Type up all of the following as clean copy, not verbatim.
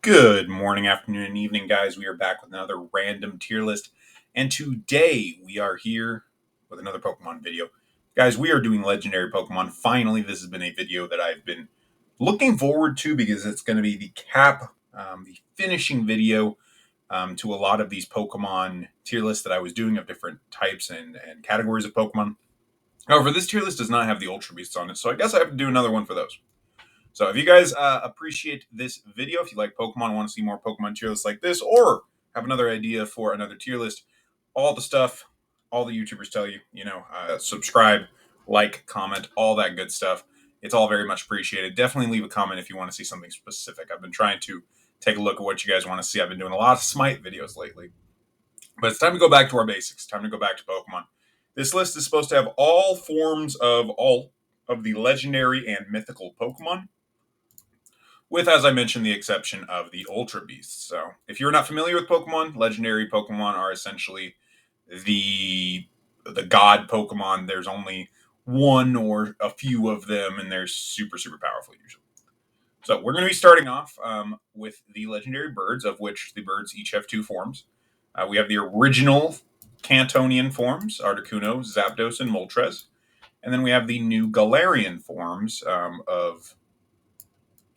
Good morning, afternoon, and evening, guys. We are back with another random tier list. And today we are here with another Pokemon video. Guys, we are doing legendary Pokemon. Finally, this has been a video that I've been looking forward to because it's going to be the the finishing video to a lot of these Pokemon tier lists that I was doing of different types and categories of Pokemon. However, this tier list does not have the Ultra Beasts on it, so I guess I have to do another one for those. So if you guys appreciate this video, if you like Pokemon, want to see more Pokemon tier lists like this, or have another idea for another tier list, all the stuff, all the YouTubers tell you, subscribe, like, comment, all that good stuff. It's all very much appreciated. Definitely leave a comment if you want to see something specific. I've been trying to take a look at what you guys want to see. I've been doing a lot of Smite videos lately. But it's time to go back to our basics. Time to go back to Pokemon. This list is supposed to have all forms of all of the legendary and mythical Pokemon, with, as I mentioned, the exception of the Ultra Beasts. So, if you're not familiar with Pokemon, legendary Pokemon are essentially the god Pokemon. There's only one or a few of them, and they're super, super powerful usually. So, we're going to be starting off with the legendary birds, of which the birds each have two forms. We have the original Cantonian forms, Articuno, Zapdos, and Moltres. And then we have the new Galarian forms of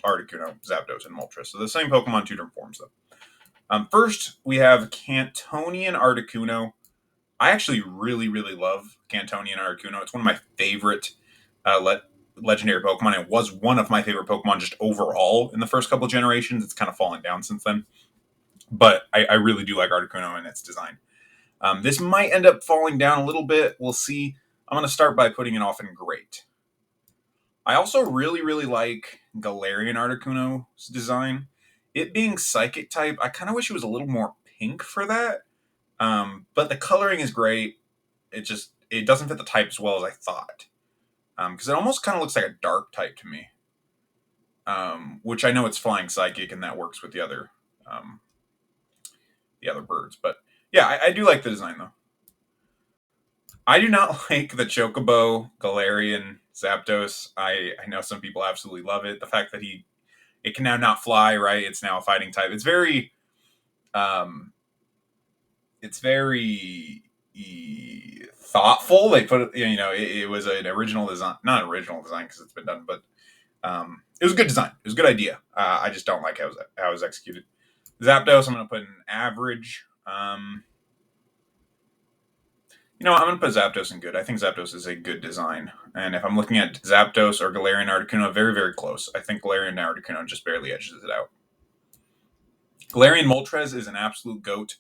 Articuno, Zapdos, and Moltres. So the same Pokemon, two different forms, though. First, we have Cantonian Articuno. I actually really, really love Cantonian Articuno. It's one of my favorite legendary Pokemon. It was one of my favorite Pokemon just overall in the first couple generations. It's kind of fallen down since then. But I really do like Articuno and its design. This might end up falling down a little bit. We'll see. I'm going to start by putting it off in great. I also really, really like Galarian Articuno's design. It being psychic type, I kind of wish it was a little more pink for that. But the coloring is great. It doesn't fit the type as well as I thought. Because it almost kind of looks like a dark type to me. Which I know it's flying psychic and that works with the other birds. But yeah, I do like the design though. I do not like the Chocobo Galarian Zapdos. I know some people absolutely love it. The fact that it can now not fly, right? It's now a fighting type. It's very thoughtful. They put it was an original design, not original design because it's been done, but it was a good design. It was a good idea. I just don't like how it was executed. Zapdos, I'm going to put an average. I'm going to put Zapdos in good. I think Zapdos is a good design. And if I'm looking at Zapdos or Galarian Articuno, very, very close. I think Galarian Articuno just barely edges it out. Galarian Moltres is an absolute goat.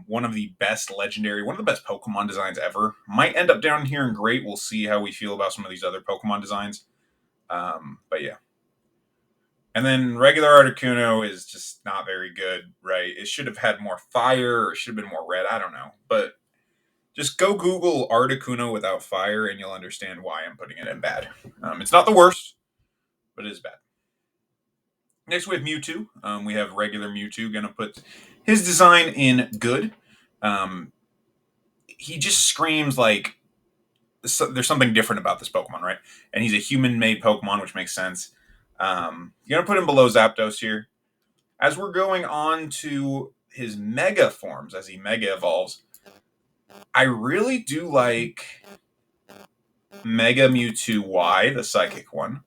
One of the best Pokemon designs ever. Might end up down here in great. We'll see how we feel about some of these other Pokemon designs. But yeah. And then regular Articuno is just not very good, right? It should have had more fire, or it should have been more red. I don't know. But just go Google Articuno without fire, and you'll understand why I'm putting it in bad. It's not the worst, but it is bad. Next, we have Mewtwo. We have regular Mewtwo. Going to put his design in good. He just screams like there's something different about this Pokemon, right? And he's a human-made Pokemon, which makes sense. Going to put him below Zapdos here. As we're going on to his Mega forms, as he Mega evolves, I really do like Mega Mewtwo Y, the psychic one.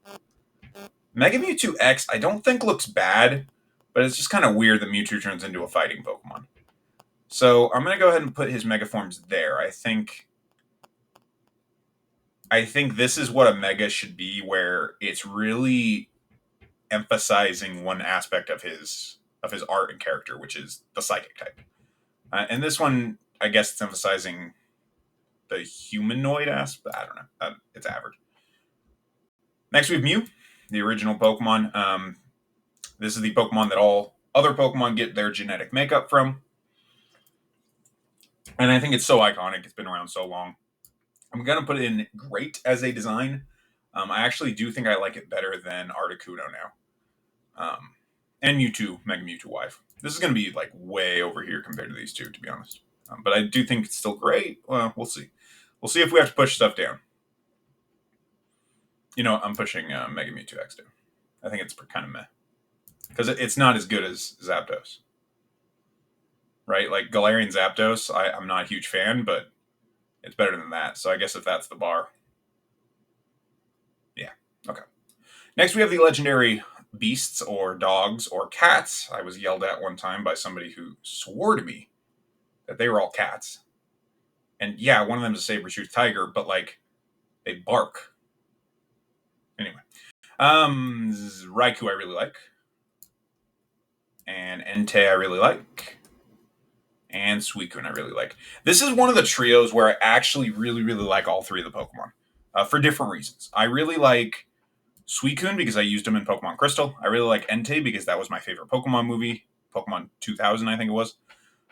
Mega Mewtwo X, I don't think looks bad, but it's just kind of weird that Mewtwo turns into a fighting Pokemon. So I'm going to go ahead and put his Mega forms there. I think this is what a Mega should be, where it's really emphasizing one aspect of his art and character, which is the psychic type. And this one, I guess it's emphasizing the humanoid aspect. I don't know. It's average. Next, we have Mew, the original Pokemon. This is the Pokemon that all other Pokemon get their genetic makeup from. And I think it's so iconic. It's been around so long. I'm going to put it in great as a design. I actually do think I like it better than Articuno now. And Mewtwo, Mega Mewtwo Y. This is going to be like way over here compared to these two, to be honest. But I do think it's still great. Well, we'll see. We'll see if we have to push stuff down. I'm pushing Mega Mewtwo X down. I think it's kind of meh. because it's not as good as Zapdos, right? Like Galarian Zapdos, I'm not a huge fan, but it's better than that. So I guess if that's the bar, yeah, okay. Next, we have the legendary beasts or dogs or cats. I was yelled at one time by somebody who swore to me that they were all cats. And yeah, one of them is a saber-tooth tiger, but like they bark. Anyway, Raikou I really like, and Entei I really like, and Suicune I really like. This is one of the trios where I actually really like all three of the Pokemon for different reasons. I really like Suicune because I used him in Pokemon Crystal. I really like Entei because that was my favorite Pokemon movie, Pokemon 2000 I think it was,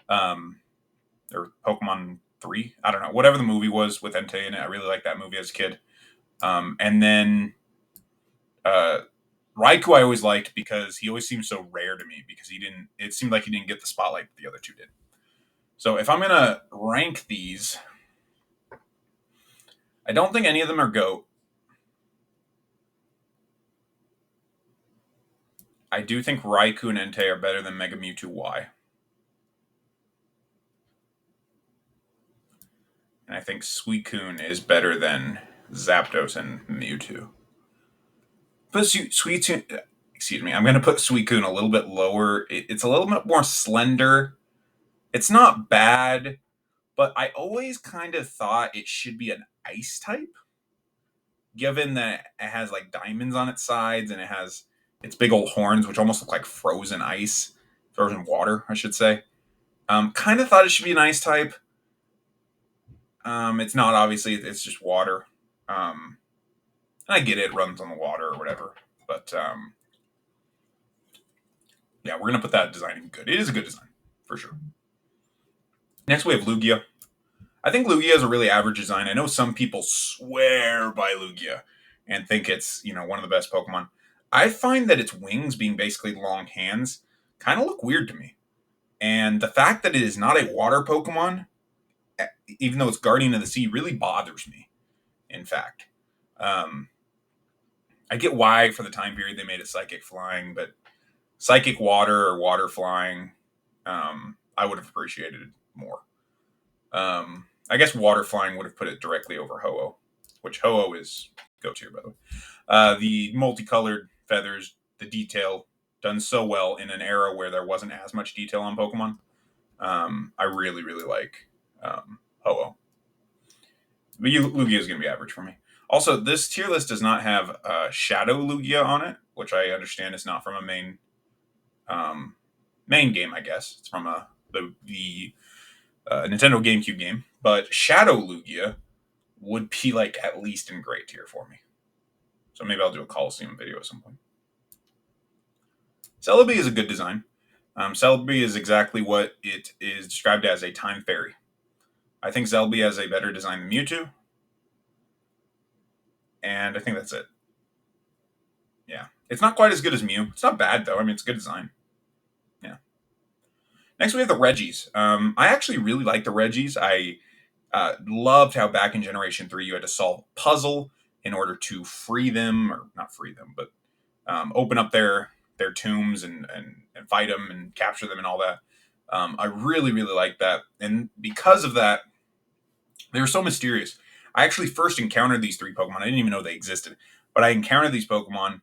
or Pokemon 3. I don't know, whatever the movie was with Entei in it. I really liked that movie as a kid. And then Raikou I always liked because he always seemed so rare to me because it seemed like he didn't get the spotlight that the other two did. So if I'm going to rank these, I don't think any of them are GOAT. I do think Raikou and Entei are better than Mega Mewtwo Y. And I think Suicune is better than Zapdos and Mewtwo. But Suicune, excuse me, I'm going to put Suicune a little bit lower. It's a little bit more slender. It's not bad, but I always kind of thought it should be an ice type, given that it has like diamonds on its sides and it has its big old horns, which almost look like frozen ice, frozen water, I should say. Kind of thought it should be an ice type. It's not, obviously, it's just water. I get it runs on the water or whatever, but yeah, we're gonna put that design in good. It is a good design for sure. Next, we have Lugia. I think Lugia is a really average design. I know some people swear by Lugia and think it's one of the best Pokemon. I find that its wings, being basically long hands, kind of look weird to me. And the fact that it is not a water Pokemon, even though it's Guardian of the Sea, really bothers me. In fact, I get why for the time period they made it Psychic Flying, but Psychic Water or Water Flying, I would have appreciated it more. I guess Water Flying would have put it directly over Ho-Oh, which Ho-Oh is go tier, by the way. The multicolored feathers, the detail, done so well in an era where there wasn't as much detail on Pokemon. I really like Ho-Oh. But Lugia is going to be average for me. Also, this tier list does not have Shadow Lugia on it, which I understand is not from a main game, I guess. It's from the Nintendo GameCube game. But Shadow Lugia would be like at least in great tier for me. So maybe I'll do a Coliseum video at some point. Celebi is a good design. Celebi is exactly what it is described as, a time fairy. I think Celebi has a better design than Mewtwo. And I think that's it. Yeah. It's not quite as good as Mew. It's not bad, though. I mean, it's a good design. Yeah. Next, we have the Regis. I actually really like the Regis. I loved how back in Generation 3 you had to solve a puzzle in order to free them, or not free them, but open up their tombs and fight them and capture them and all that. I really like that. And because of that, they were so mysterious. I actually first encountered these three Pokemon. I didn't even know they existed. But I encountered these Pokemon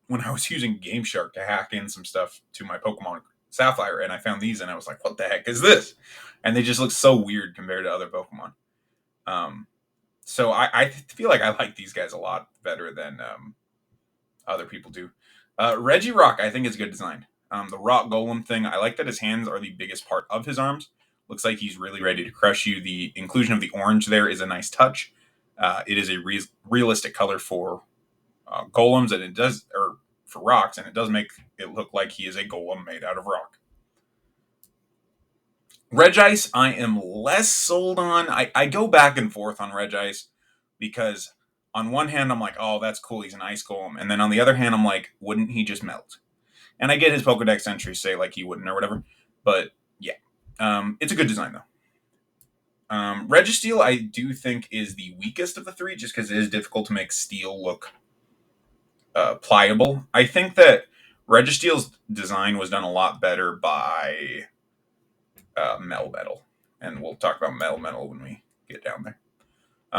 when I was using Game Shark to hack in some stuff to my Pokemon Sapphire, and I found these, and I was like, what the heck is this? And they just look so weird compared to other Pokemon. So I feel like I like these guys a lot better than other people do. Reggie Rock, I think, is good design. The Rock Golem thing, I like that his hands are the biggest part of his arms. Looks like he's really ready to crush you. The inclusion of the orange there is a nice touch. It is a realistic color for golems, and it does, or for rocks, and it does make it look like he is a golem made out of rock. Regis, I am less sold on. I go back and forth on Regis because on one hand I'm like, oh, that's cool, he's an ice golem, and then on the other hand I'm like, wouldn't he just melt? And I get his Pokedex entries say like he wouldn't or whatever, but yeah, it's a good design though. Registeel, I do think, is the weakest of the three, just because it is difficult to make steel look pliable. I think that Registeel's design was done a lot better by Melmetal, and we'll talk about Melmetal when we get down there.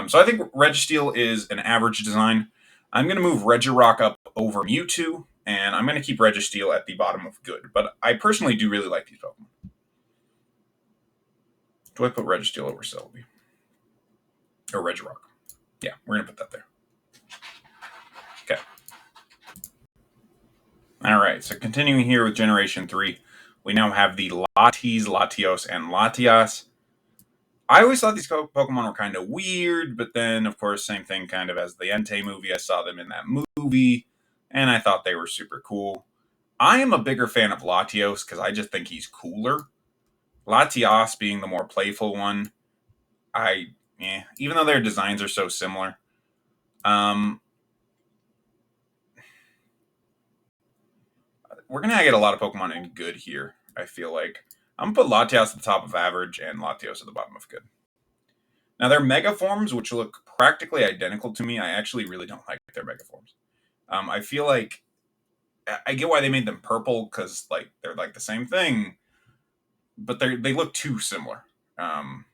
So I think Registeel is an average design. I'm going to move Reggie Rock up over Mewtwo, and I'm going to keep Registeel at the bottom of good. But I personally do really like these Pokemon. Do I put Registeel over Celebi? Or Reggie Rock? Yeah, we're going to put that there. Okay. All right, so continuing here with Generation 3, we now have the Latios and Latias. I always thought these Pokemon were kind of weird, but then, of course, same thing kind of as the Entei movie. I saw them in that movie, and I thought they were super cool. I am a bigger fan of Latios because I just think he's cooler. Latias being the more playful one, even though their designs are so similar. We're going to get a lot of Pokemon in good here, I feel like. I'm going to put Latias at the top of average and Latios at the bottom of good. Now, their Mega Forms, which look practically identical to me, I actually really don't like their Mega Forms. I feel like I get why they made them purple because like they're like the same thing, but they look too similar. And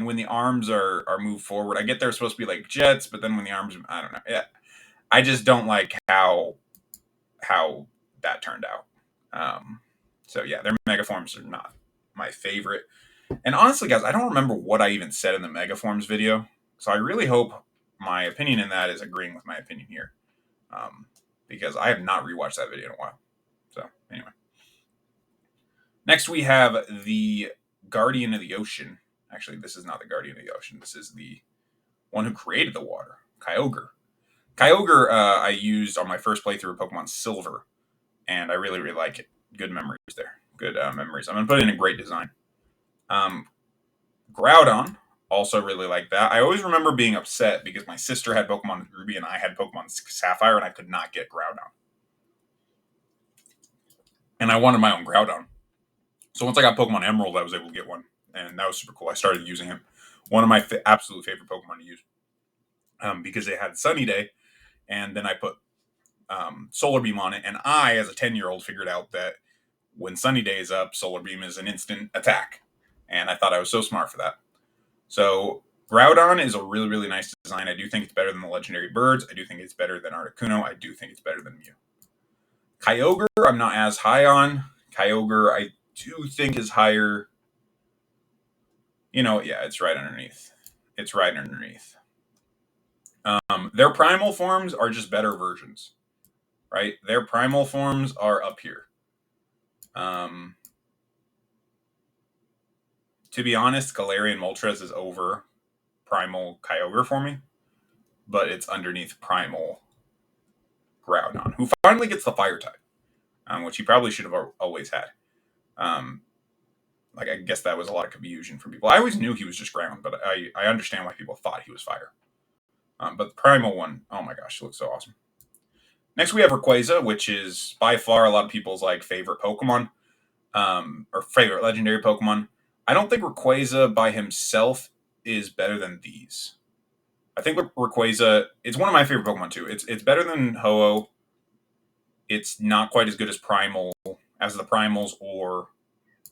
when the arms are moved forward, I get they're supposed to be like jets, but then when the arms, I don't know. Yeah, I just don't like how that turned out. So yeah, their Mega Forms are not my favorite. And honestly, guys, I don't remember what I even said in the Megaforms video, so I really hope my opinion in that is agreeing with my opinion here, because I have not rewatched that video in a while. So anyway, next we have the Guardian of the Ocean. Actually, this is not the Guardian of the Ocean. This is the one who created the water, Kyogre. Kyogre I used on my first playthrough of Pokemon Silver, and I really, really like it. Good memories there. Good memories. I'm going to put in a great design. Groudon, also really like that. I always remember being upset because my sister had Pokemon Ruby and I had Pokemon Sapphire, and I could not get Groudon. And I wanted my own Groudon. So once I got Pokemon Emerald, I was able to get one, and that was super cool. I started using him. One of my absolute favorite Pokemon to use, because they had Sunny Day, and then I put Solar Beam on it, and I, as a 10-year-old, figured out that when Sunny Day is up, Solar Beam is an instant attack, and I thought I was so smart for that. So Groudon is a really, really nice design. I do think it's better than the legendary birds. I do think it's better than Articuno. I do think it's better than Mew. Kyogre, I'm not as high on. Kyogre, I do think is higher. Yeah, it's right underneath. It's right underneath. Their primal forms are just better versions, right? Their primal forms are up here. To be honest, Galarian Moltres is over Primal Kyogre for me, but it's underneath Primal Groudon, who finally gets the Fire type, which he probably should have always had. I guess that was a lot of confusion for people. I always knew he was just Ground, but I understand why people thought he was Fire. But the Primal one, oh my gosh, it looks so awesome. Next, we have Rayquaza, which is by far a lot of people's favorite Pokemon, or favorite legendary Pokemon. I don't think Rayquaza by himself is better than these. I think Rayquaza, it's one of my favorite Pokemon too. It's better than Ho-Oh. It's not quite as good as the Primals or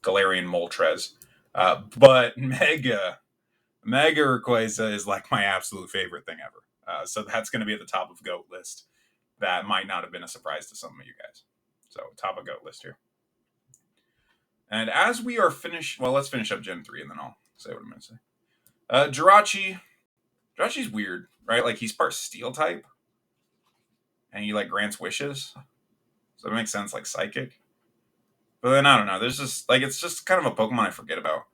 Galarian Moltres. But Mega Rayquaza is like my absolute favorite thing ever. So that's going to be at the top of GOAT list. That might not have been a surprise to some of you guys. So top of GOAT list here. And as we are finished, well, let's finish up Gen 3 and then I'll say what I'm going to say. Jirachi's weird, right? Like he's part Steel type. And he grants wishes. So it makes sense, like Psychic. But then I don't know. There's just it's just kind of a Pokemon I forget about.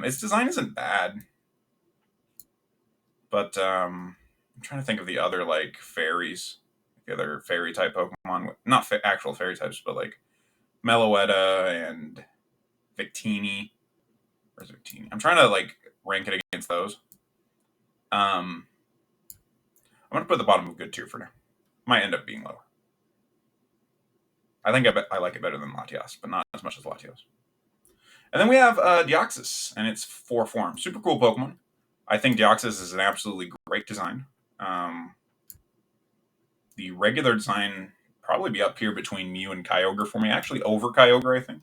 Its design isn't bad, but I'm trying to think of the other fairies, the other fairy type Pokemon, not actual fairy types, but Meloetta and Victini. Where's Victini? I'm trying to rank it against those. I'm gonna put the bottom of good tier for now. Might end up being lower. I think I like it better than Latias, but not as much as Latios. And then we have Deoxys, and it's 4 forms. Super cool Pokemon. I think Deoxys is an absolutely great design. The regular design probably be up here between Mew and Kyogre for me. Actually, over Kyogre, I think.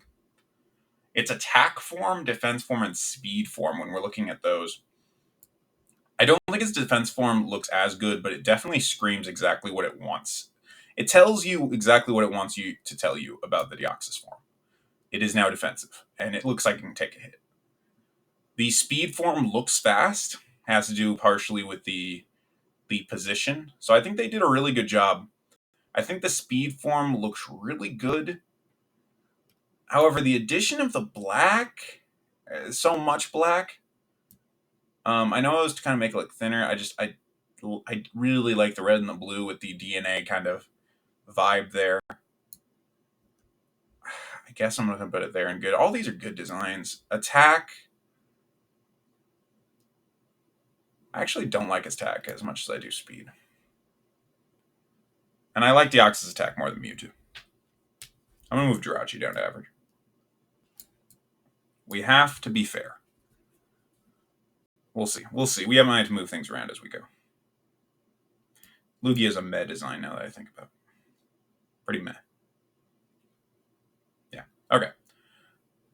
Its attack form, defense form, and speed form, when we're looking at those, I don't think its defense form looks as good, but it definitely screams exactly what it wants. It tells you exactly what it wants you to tell you about the Deoxys form. It is now defensive, and it looks like it can take a hit. The speed form looks fast, has to do partially with the position. So I think they did a really good job. I think the speed form looks really good. However, the addition of the black, so much black, I know it was to kind of make it look thinner. I really like the red and the blue with the DNA kind of vibe there. I guess I'm going to put it there and good. All these are good designs. Attack. I actually don't like attack as much as I do speed. And I like Deoxys attack more than Mewtwo. I'm going to move Jirachi down to average. We have to be fair. We'll see. We'll see. We have mind to move things around as we go. Lugia is a meh design now that I think about it. Pretty meh. Yeah. Okay.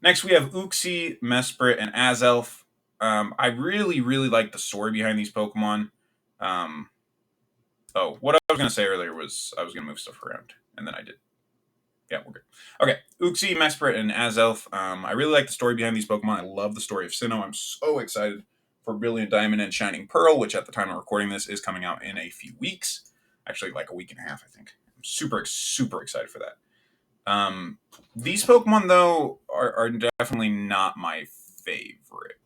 Next we have Ooxy, Mesprit, and Azelf. I really, really like the story behind these Pokemon. What I was going to say earlier was I was going to move stuff around, and then I did. Yeah, we're good. Okay, Ooxy, Mesprit, and Azelf. I really like the story behind these Pokemon. I love the story of Sinnoh. I'm so excited for Brilliant Diamond and Shining Pearl, which at the time of recording this is coming out in a few weeks. Actually, like a week and a half, I think. I'm super, super excited for that. These Pokemon, though, are definitely not my favorite.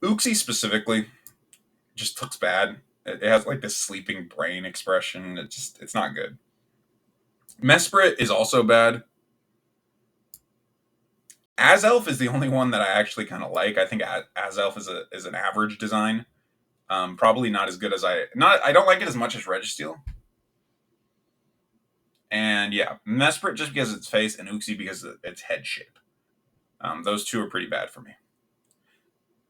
Ooxy specifically just looks bad. It has like this sleeping brain expression. It's not good. Mesprit is also bad. Azelf is the only one that I actually kind of like. I think Azelf is an average design. Probably not as good as I don't like it as much as Registeel. And yeah, Mesprit just because of its face, and Ooxy because of its head shape. Those two are pretty bad for me.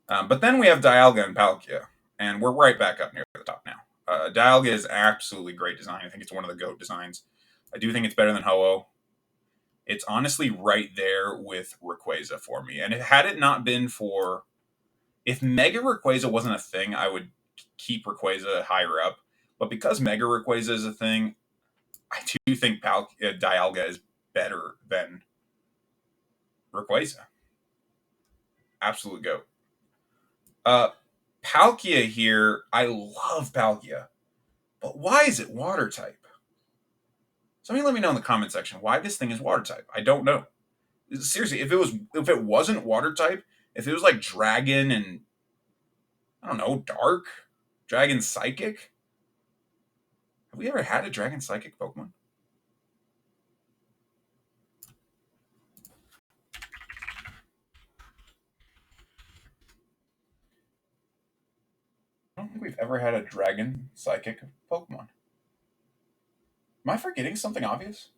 But then we have Dialga and Palkia, and we're right back up near the top now. Dialga is absolutely great design. I think it's one of the GOAT designs. I do think it's better than Ho-Oh. It's honestly right there with Rayquaza for me. And had it not been for... If Mega Rayquaza wasn't a thing, I would keep Rayquaza higher up. But because Mega Rayquaza is a thing, I do think Dialga is better than Rayquaza. Absolute GOAT. Palkia here, I love Palkia. But why is it water type? Somebody let me know in the comment section why this thing is water type. I don't know. Seriously, if it wasn't water type, if it was like Dragon and I don't know, Dark, Dragon Psychic. Have we ever had a Dragon Psychic Pokemon? I don't think we've ever had a Dragon Psychic Pokemon. Am I forgetting something obvious?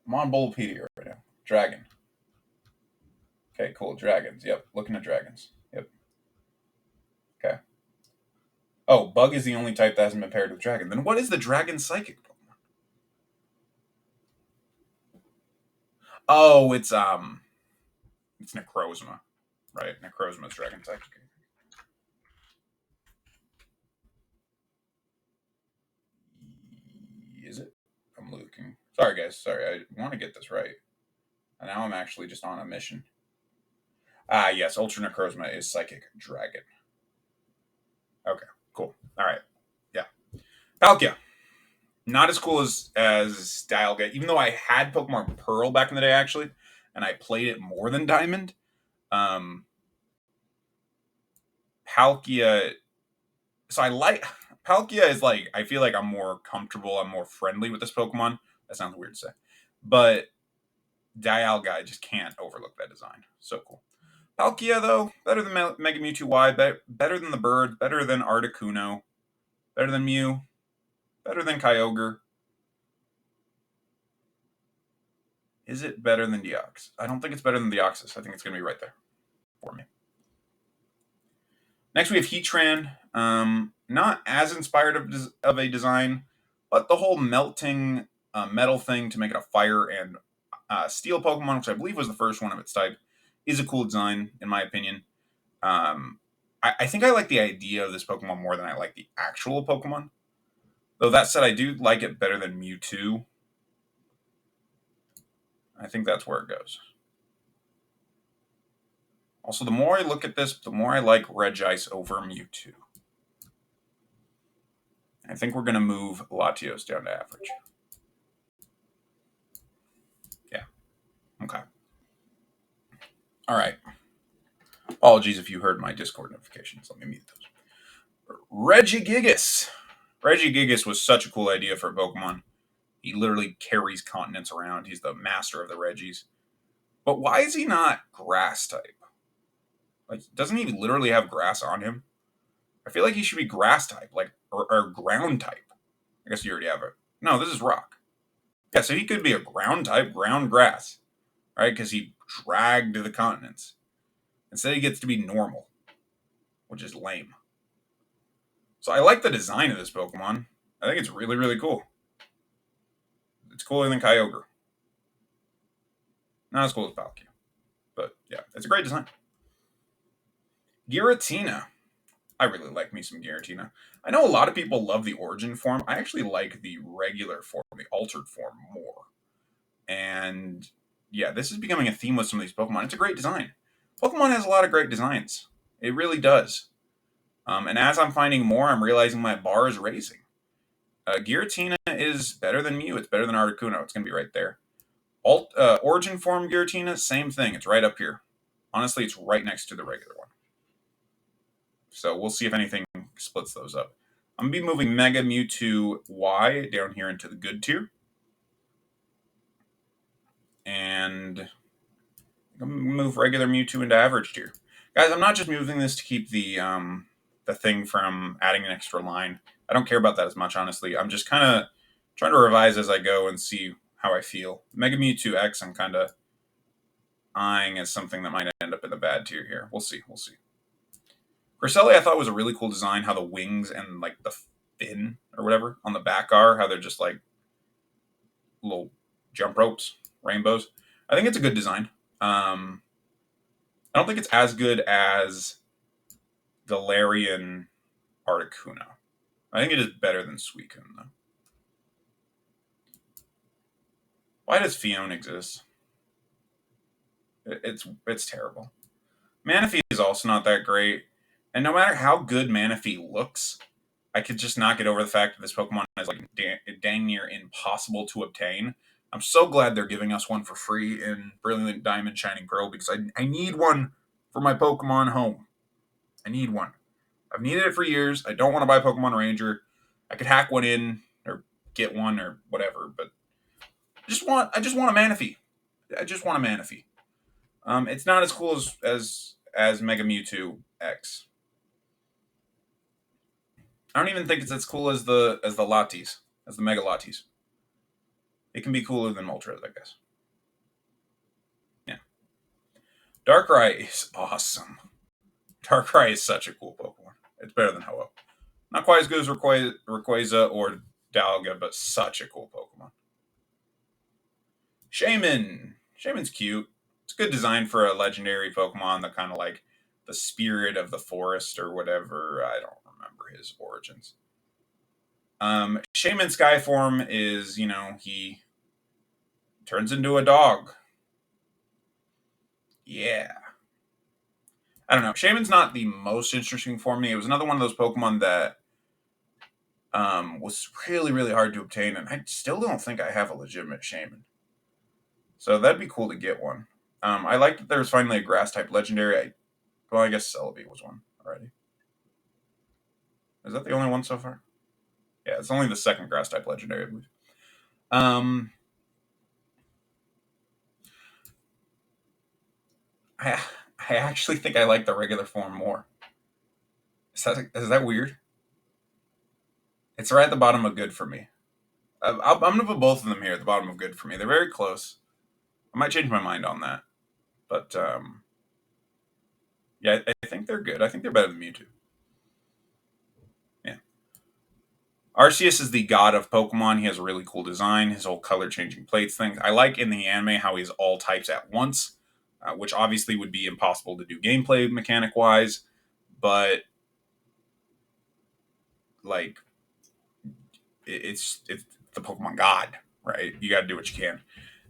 I'm on Bulbapedia right now. Dragon. Okay, cool. Dragons. Yep. Looking at dragons. Yep. Okay. Oh, Bug is the only type that hasn't been paired with Dragon. Then what is the Dragon Psychic Pokemon? Oh, it's Necrozma. Right? Necrozma's Dragon Psychic. Is it? I'm looking. Sorry, guys. Sorry. I want to get this right. And now I'm actually just on a mission. Ah, yes. Ultra Necrozma is Psychic Dragon. Okay, cool. All right. Yeah. Palkia. Not as cool as Dialga, even though I had Pokemon Pearl back in the day, actually, and I played it more than Diamond. Palkia. So I like Palkia is like I feel like I'm more comfortable, I'm more friendly with this Pokemon. That sounds weird to say, but Dialga, I just can't overlook that design. So cool. Palkia though, better than Mega Mewtwo Y, better than the bird, better than Articuno, better than Mew, better than Kyogre. Is it better than Deoxys? I don't think it's better than Deoxys. I think it's going to be right there for me. Next, we have Heatran. Not as inspired of a design. But the whole melting metal thing to make it a fire and steel Pokemon, which I believe was the first one of its type, is a cool design, in my opinion. Um, I think I like the idea of this Pokemon more than I like the actual Pokemon. Though that said, I do like it better than Mewtwo. I think that's where it goes. Also, the more I look at this, the more I like Regis over Mewtwo. I think we're going to move Latios down to average. Yeah. Okay. All right. Apologies if you heard my Discord notifications. Let me mute those. Regigigas. Regigigas was such a cool idea for a Pokemon. He literally carries continents around. He's the master of the Regis. But why is he not grass type? Like, doesn't he literally have grass on him? I feel like he should be grass type, like or ground type. I guess you already have it. No, this is rock. Yeah, so he could be a ground type, ground grass, right? Because he dragged the continents. Instead, he gets to be normal, which is lame. So I like the design of this Pokemon. I think it's really, really cool. It's cooler than Kyogre. Not as cool as Palkia. But yeah, it's a great design. Giratina. I really like me some Giratina. I know a lot of people love the origin form. I actually like the regular form, the altered form, more. And yeah, this is becoming a theme with some of these Pokemon. It's a great design. Pokemon has a lot of great designs. It really does. And as I'm finding more, I'm realizing my bar is raising. Giratina is better than Mew. It's better than Articuno. It's going to be right there. Origin form Giratina, same thing. It's right up here. Honestly, it's right next to the regular one. So we'll see if anything splits those up. I'm going to be moving Mega Mewtwo Y down here into the good tier. And I'm going to move regular Mewtwo into average tier. Guys, I'm not just moving this to keep the thing from adding an extra line. I don't care about that as much, honestly. I'm just kind of trying to revise as I go and see how I feel. Mega Mewtwo X, I'm kind of eyeing as something that might end up in the bad tier here. We'll see. We'll see. Cresselia, I thought was a really cool design. How the wings and like the fin or whatever on the back are, how they're just like little jump ropes, rainbows. I think it's a good design. I don't think it's as good as Galarian Articuno. I think it is better than Suicune, though. Why does Fion exist? It's terrible. Manaphy is also not that great. And no matter how good Manaphy looks, I could just not get over the fact that this Pokemon is like dang near impossible to obtain. I'm so glad they're giving us one for free in Brilliant Diamond Shining Pearl because I need one for my Pokemon home. I need one. I've needed it for years. I don't want to buy Pokemon Ranger. I could hack one in or get one or whatever, but I just want a Manaphy. I just want a Manaphy. It's not as cool as Mega Mewtwo X. I don't even think it's as cool as the Latias, as the Mega Latias. It can be cooler than Moltres, I guess. Yeah. Darkrai is awesome. Darkrai is such a cool Pokemon. It's better than Ho-Oh. Not quite as good as Rayquaza or Dialga, but such a cool Pokemon. Shaymin. Shaymin's cute. It's a good design for a legendary Pokemon that kind of like the spirit of the forest or whatever. I don't remember his origins. Shaymin Sky form is, he turns into a dog. Yeah. I don't know. Shaymin's not the most interesting for me. It was another one of those Pokemon that was really, really hard to obtain, and I still don't think I have a legitimate Shaymin. So that'd be cool to get one. I like that there was finally a grass type legendary. I guess Celebi was one already. Is that the only one so far? Yeah, it's only the second grass type legendary, I believe. I I actually think I like the regular form more. Is that weird? It's right at the bottom of good for me. I'm gonna put both of them here at the bottom of good for me. They're very close. I might change my mind on that, but yeah, I think they're good. I think they're better than Mewtwo. Yeah. Arceus is the god of Pokemon. He has a really cool design. His whole color changing plates thing. I like in the anime how he has all types at once, which obviously would be impossible to do gameplay mechanic wise, but like it's the Pokemon God, right? You got to do what you can.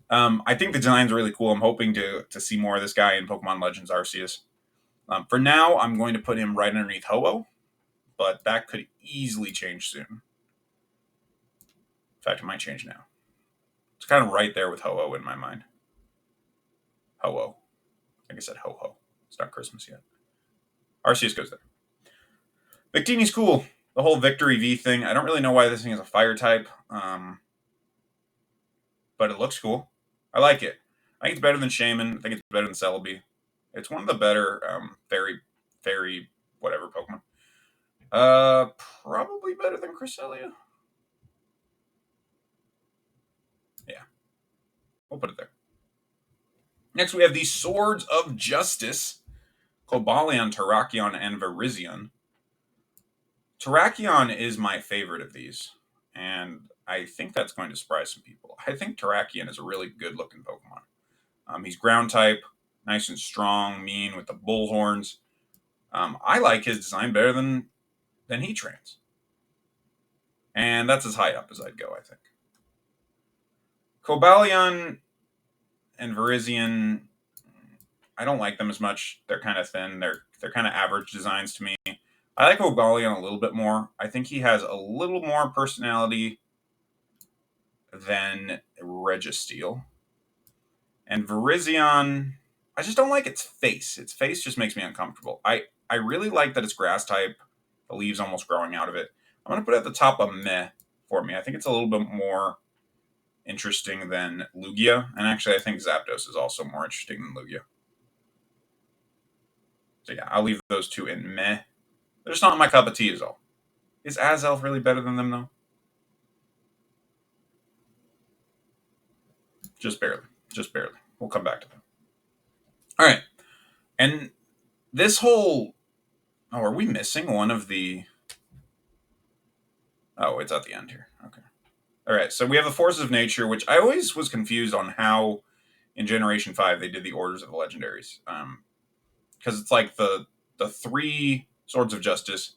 I think the design's really cool. I'm hoping to see more of this guy in Pokemon Legends Arceus. For now, I'm going to put him right underneath Ho-Oh, but that could easily change soon. In fact, it might change now. It's kind of right there with Ho-Oh in my mind. Ho-Oh. Like I said, Ho-Ho. It's not Christmas yet. Arceus goes there. Victini's cool. The whole Victory V thing. I don't really know why this thing is a fire type, but it looks cool. I like it. I think it's better than Shaymin. I think it's better than Celebi. It's one of the better fairy, whatever Pokemon. Probably better than Cresselia. Yeah. We'll put it there. Next, we have the Swords of Justice. Cobalion, Terrakion, and Virizion. Terrakion is my favorite of these, and I think that's going to surprise some people. I think Terrakion is a really good-looking Pokemon. He's ground type, nice and strong, mean with the bull horns. I like his design better than Heatran's. And that's as high up as I'd go, I think. Cobalion and Virizion, I don't like them as much. They're kind of thin. They're kind of average designs to me. I like Cobalion a little bit more. I think he has a little more personality than Registeel. And Virizion, I just don't like its face. Its face just makes me uncomfortable. I really like that it's grass type. The leaves almost growing out of it. I'm going to put it at the top of meh for me. I think it's a little bit more interesting than Lugia. And actually, I think Zapdos is also more interesting than Lugia. So yeah, I'll leave those two in meh. They're just not my cup of tea is all. Is Azelf really better than them, though? Just barely. Just barely. We'll come back to them. All right. And this whole... Oh, are we missing one of the... Oh, it's at the end here. Okay. All right. So we have the Forces of Nature, which I always was confused on how in Generation 5 they did the Orders of the Legendaries. Because it's like the 3 Swords of Justice,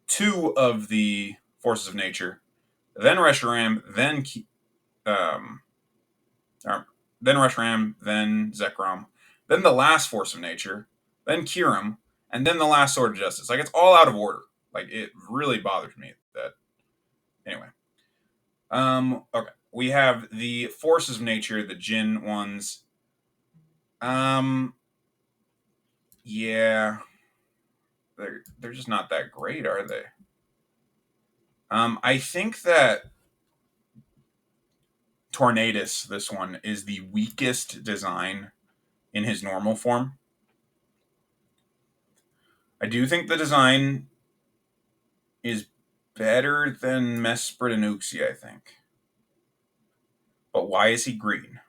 2 of the Forces of Nature, then Reshiram, then Reshiram, then Zekrom, then the last Force of Nature, then Kyurem, and then the last Sword of Justice. Like, it's all out of order. Like, it really bothers me that... Anyway. Okay. We have the Forces of Nature, the Jin ones. Yeah. They're just not that great, are they? I think that Tornadus, this one, is the weakest design in his normal form. I do think the design is better than Mesprit and Ooxy, I think. But why is he green?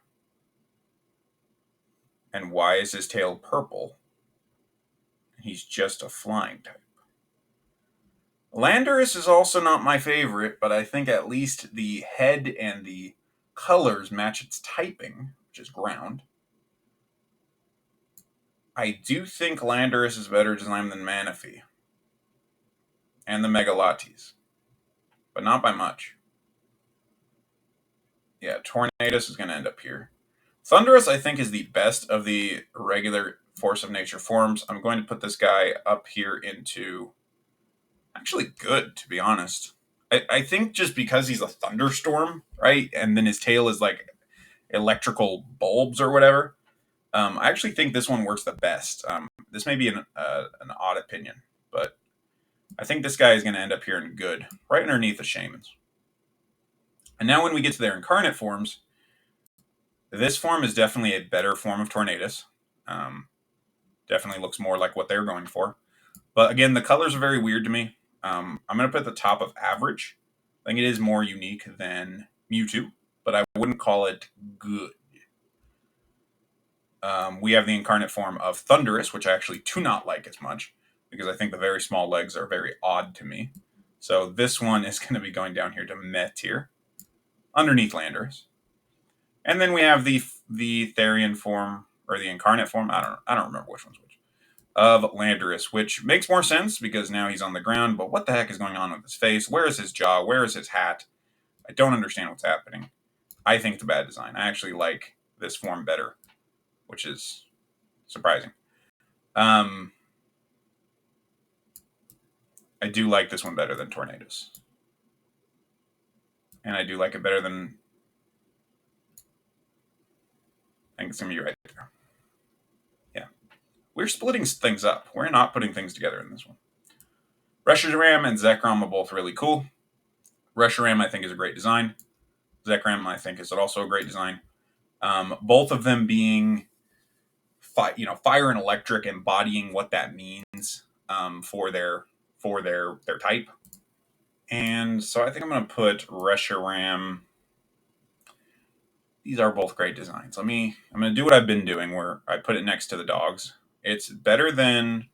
And why is his tail purple? He's just a flying type. Landorus is also not my favorite, but I think at least the head and the colors match its typing, which is ground. I do think Landorus is better designed than Manaphy and the Mega Latias, but not by much. Yeah, Tornadus is going to end up here. Thunderous, I think, is the best of the regular Force of Nature forms. I'm going to put this guy up here into... Actually good, to be honest. I think just because he's a thunderstorm, right? And then his tail is like electrical bulbs or whatever. I actually think this one works the best. This may be an odd opinion, but I think this guy is going to end up here in good, right underneath the Shaymins. And now when we get to their incarnate forms, this form is definitely a better form of Tornadus. Definitely looks more like what they're going for. But again, the colors are very weird to me. I'm going to put the top of average. I think it is more unique than Mewtwo, but I wouldn't call it good. We have the incarnate form of Thunderous, which I actually do not like as much, because I think the very small legs are very odd to me. So this one is going to be going down here to Met tier, underneath Landorus. And then we have the Therian form, or the incarnate form, I don't remember which one's which, of Landorus, which makes more sense because now he's on the ground, but what the heck is going on with his face? Where is his jaw? Where is his hat? I don't understand what's happening. I think it's a bad design. I actually like this form better, which is surprising. I do like this one better than Tornadoes. And I do like it better than... I think it's going to be right there. Yeah. We're splitting things up. We're not putting things together in this one. Reshiram and Zekrom are both really cool. Reshiram, I think, is a great design. Zekrom, I think, is also a great design. Both of them being, fire and electric, embodying what that means for their type. And so I think I'm going to put Reshiram. These are both great designs. I'm going to do what I've been doing, where I put it next to the dogs. It's better than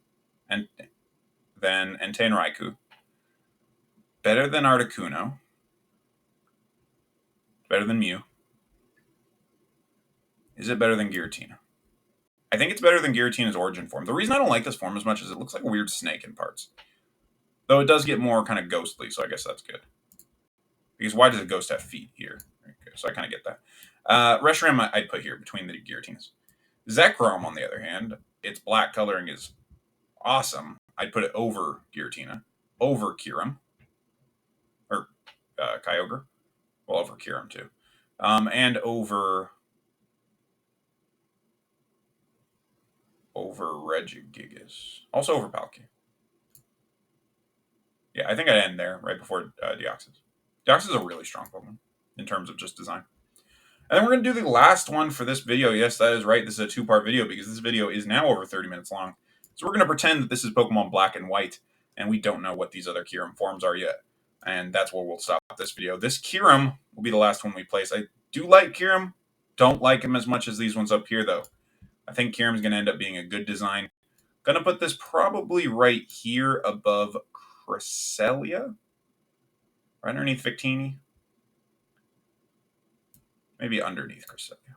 Entei and Raikou. Better than Articuno. Better than Mew. Is it better than Giratina? I think it's better than Giratina's origin form. The reason I don't like this form as much is it looks like a weird snake in parts. Though it does get more kind of ghostly, so I guess that's good. Because why does a ghost have feet here? Okay, so I kind of get that. Reshiram I'd put here between the Giratinas. Zekrom, on the other hand, its black coloring is awesome. I'd put it over Giratina, over Kyurem, or Kyogre. Well, over Kyurem too. And over Regis. Also over Palkia. Yeah, I think I'd end there right before Deoxys. Deoxys is a really strong Pokemon in terms of just design. And then we're going to do the last one for this video. Yes, that is right. This is a two-part video because this video is now over 30 minutes long. So we're going to pretend that this is Pokemon Black and White, and we don't know what these other Kyurem forms are yet. And that's where we'll stop this video. This Kyurem will be the last one we place. I do like Kyurem. Don't like him as much as these ones up here, though. I think Kyurem's going to end up being a good design. Going to put this probably right here above Cresselia. Right underneath Victini. Maybe underneath Cresselia.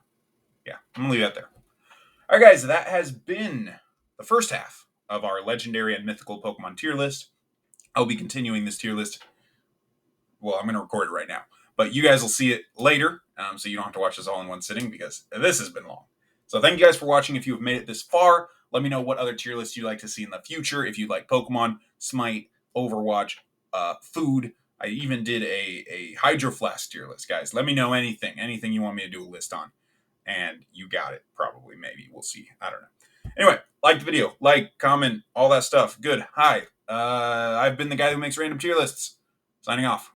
Yeah, I'm going to leave that there. All right, guys, that has been the first half of our legendary and mythical Pokemon tier list. I'll be continuing this tier list. Well, I'm going to record it right now. But you guys will see it later, so you don't have to watch this all in one sitting because this has been long. So thank you guys for watching. If you have made it this far, let me know what other tier lists you'd like to see in the future. If you like Pokemon, Smite, Overwatch, food. I even did a Hydro Flask tier list, guys. Let me know anything you want me to do a list on. And you got it, probably, maybe. We'll see. I don't know. Anyway, like the video, like, comment, all that stuff. Good. Hi. I've been the guy who makes random tier lists. Signing off.